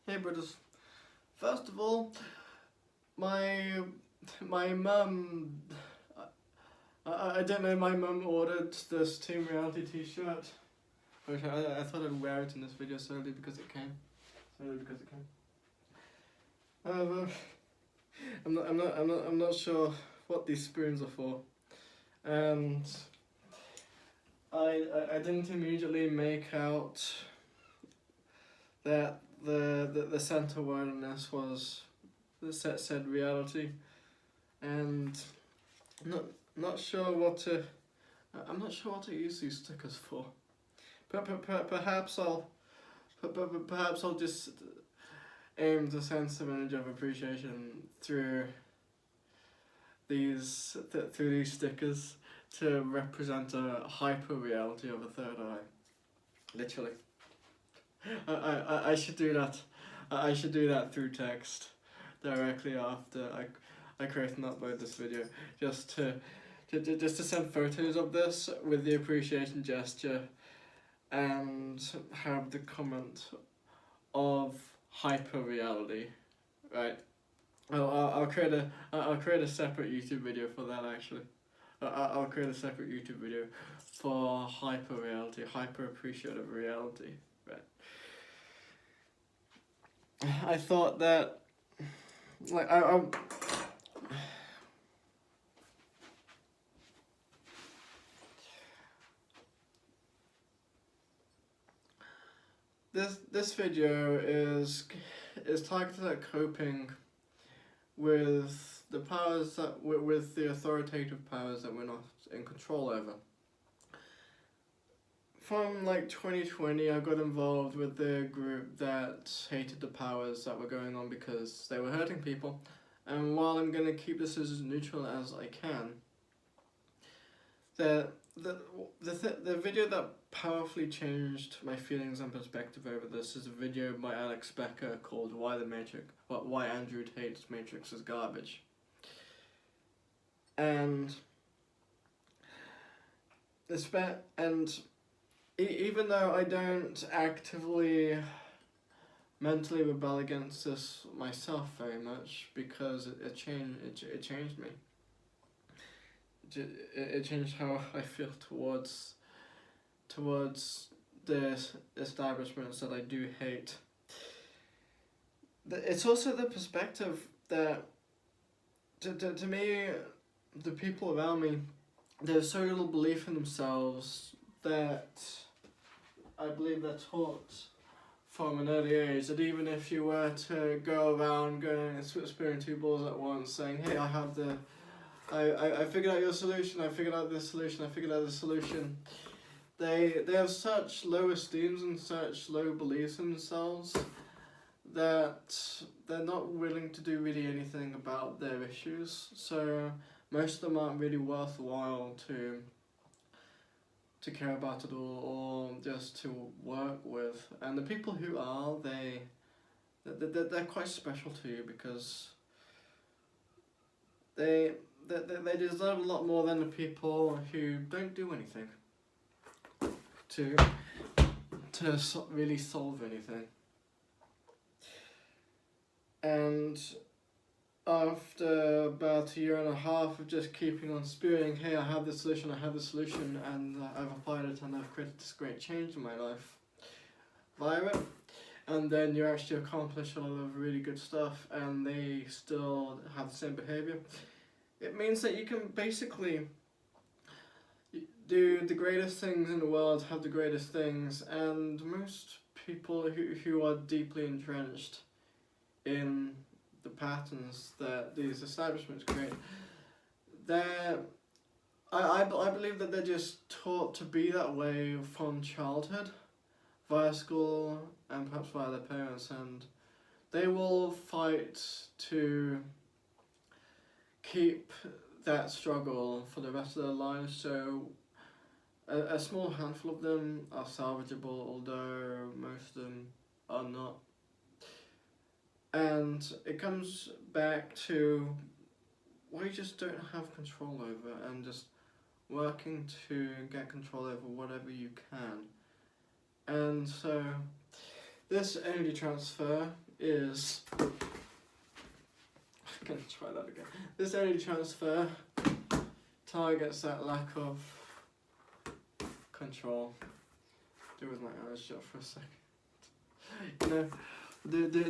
Hey brothers, first of all, my mum, I don't know, my mum ordered this Team Reality t-shirt, which I thought I'd wear it in this video solely because it came. However, I'm not sure what these spoons are for, and I didn't immediately make out that the center word in this was the said reality, and not sure what to. I'm not sure what to use these stickers for. Perhaps I'll just aim to send some image of appreciation through these stickers to represent a hyper reality of a third eye. Literally. I should do that. I should do that through text directly after I create and upload this video, just to send photos of this with the appreciation gesture and have the comment of hyper reality, right? I'll create a separate YouTube video for that actually. I'll create a separate YouTube video for hyper reality, hyper appreciative reality, right? I thought that, like, this video is targeted at coping with the powers that with the authoritative powers that we're not in control over. From like 2020, I got involved with the group that hated the powers that were going on because they were hurting people. And while I'm gonna keep this as neutral as I can, the video that powerfully changed my feelings and perspective over this is a video by Alex Becker called Why Andrew Tate's Matrix is Garbage. And even though I don't actively mentally rebel against this myself very much, because it changed me. It changed how I feel towards the establishments that I do hate. It's also the perspective that, to me, the people around me, there's so little belief in themselves that I believe they're taught from an early age that even if you were to go around going and spearing two balls at once, saying, hey, I figured out your solution, I figured out this solution, I figured out this solution, they have such low esteems and such low beliefs in themselves that they're not willing to do really anything about their issues. So most of them aren't really worthwhile to care about at all, or just to work with. And the people who are, they're quite special to you because they deserve a lot more than the people who don't do anything to really solve anything. And after about a year and a half of just keeping on spewing, hey, I have the solution, and I've applied it and I've created this great change in my life via it, and then you actually accomplish a lot of really good stuff and they still have the same behavior, it means that you can basically do the greatest things in the world, have the greatest things, and most people who are deeply entrenched in the patterns that these establishments create, I believe that they're just taught to be that way from childhood, via school and perhaps via their parents, and they will fight to keep that struggle for the rest of their lives. So a small handful of them are salvageable, although most of them are not. And it comes back to what you just don't have control over, and just working to get control over whatever you can. And so this energy transfer is... I'm gonna try that again. This energy transfer targets that lack of control. Do it with my eyes shut for a second. You know,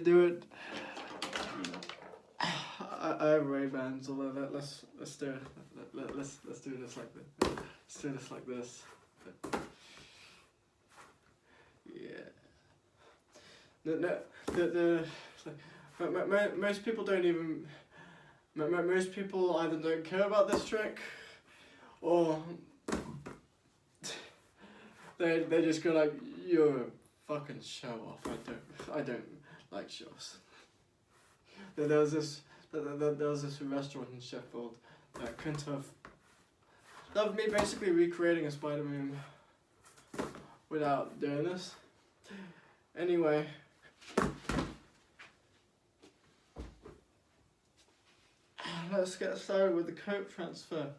do it. I have Ray-Bans all over. Let's do it. Let's do this like this. Let's do this like this. Yeah. Most people don't even. Most people either don't care about this trick, or they just go like, "You're a fucking show off. I don't like shows." There was this restaurant in Sheffield that couldn't have. That was me basically recreating a Spider-Man without doing this. Anyway. Let's get started with the coat transfer.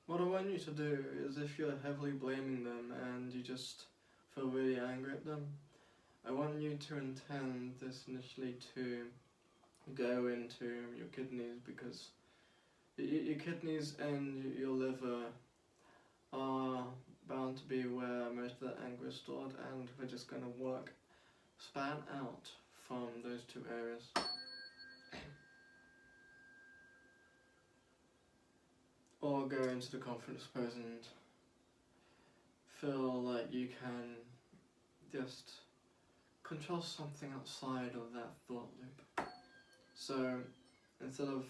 What I want you to do is, if you're heavily blaming them and you just feel really angry at them, I want you to intend this initially to go into your kidneys, because your kidneys and your liver are bound to be where most of that anger is stored, and we're just going to span out from those two areas. Or go into the confidence pose and feel like you can just control something outside of that thought loop. So instead of,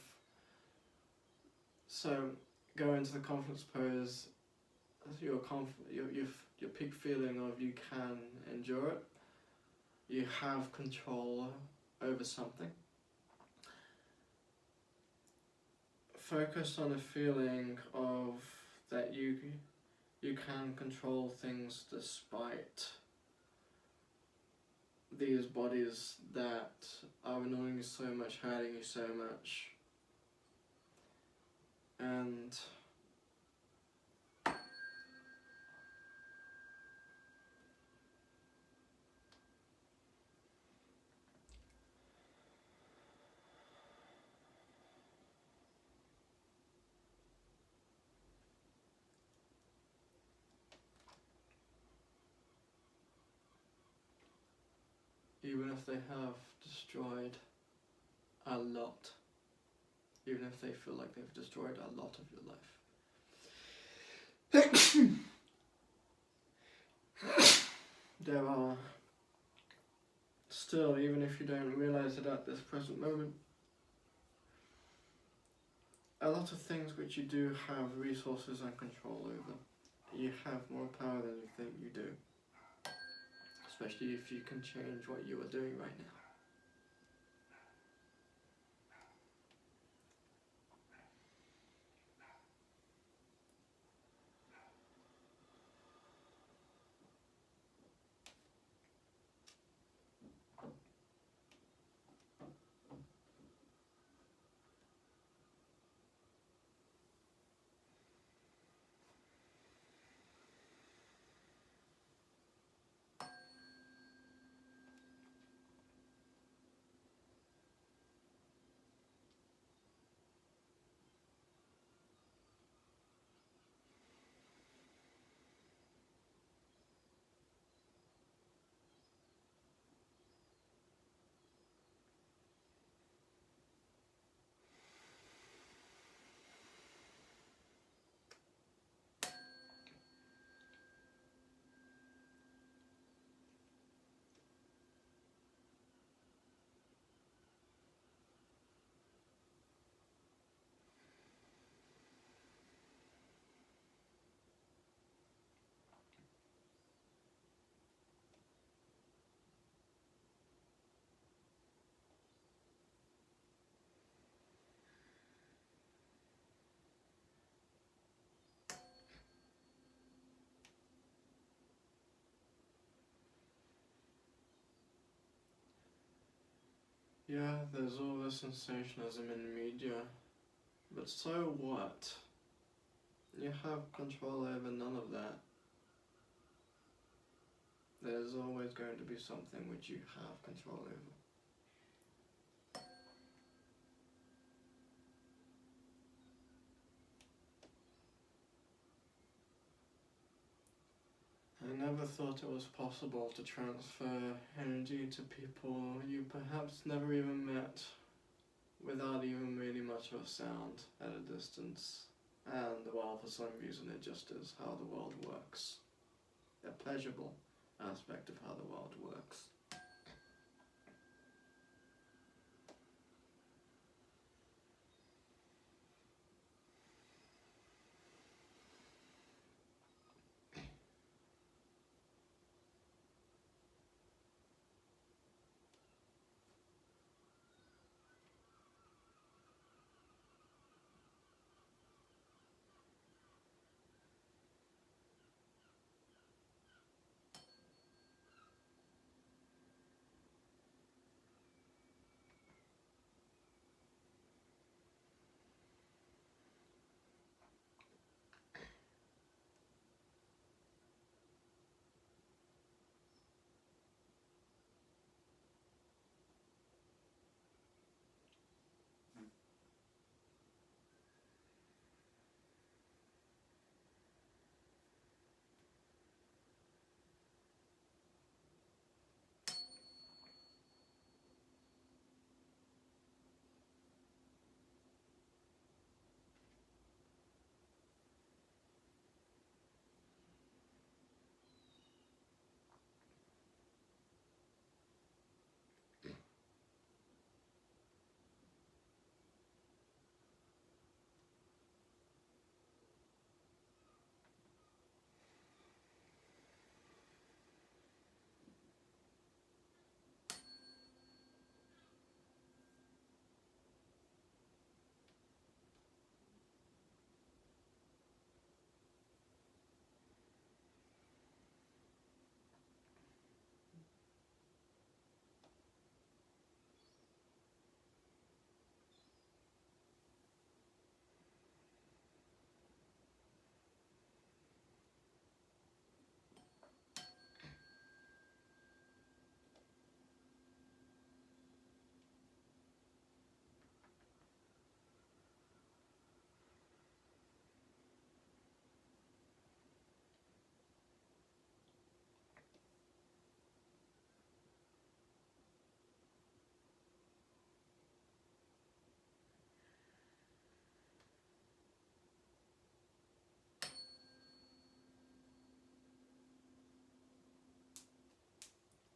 go into the confidence pose, your peak feeling of you can endure it, you have control over something. Focus on a feeling of that you can control things despite these bodies that are annoying you so much, hurting you so much. And even if they have destroyed a lot, even if they feel like they've destroyed a lot of your life, there are still, even if you don't realise it at this present moment, a lot of things which you do have resources and control over. You have more power than you think you do. Especially if you can change what you are doing right now. Yeah, there's all this sensationalism in the media, but so what? You have control over none of that. There's always going to be something which you have control over. I never thought it was possible to transfer energy to people you perhaps never even met, without even really much of a sound at a distance. And well, for some reason it just is how the world works. A pleasurable aspect of how the world works.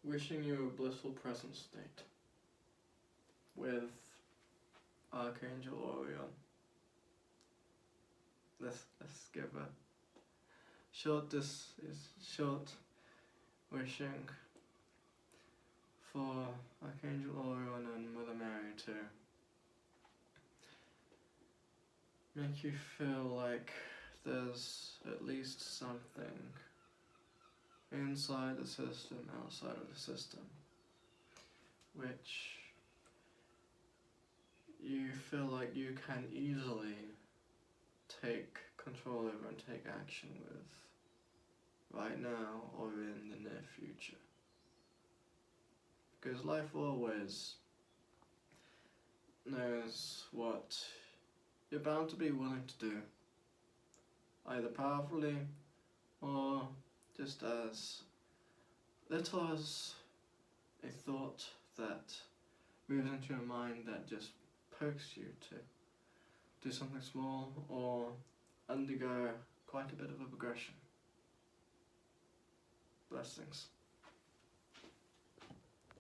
wishing you a blissful present state with Archangel Orion. Let's give a short wishing for Archangel Orion and Mother Mary to make you feel like there's at least something inside the system, outside of the system, which you feel like you can easily take control over and take action with right now or in the near future. Because life always knows what you're bound to be willing to do, either powerfully or just as little as a thought that moves into your mind that just pokes you to do something small or undergo quite a bit of a progression. Blessings.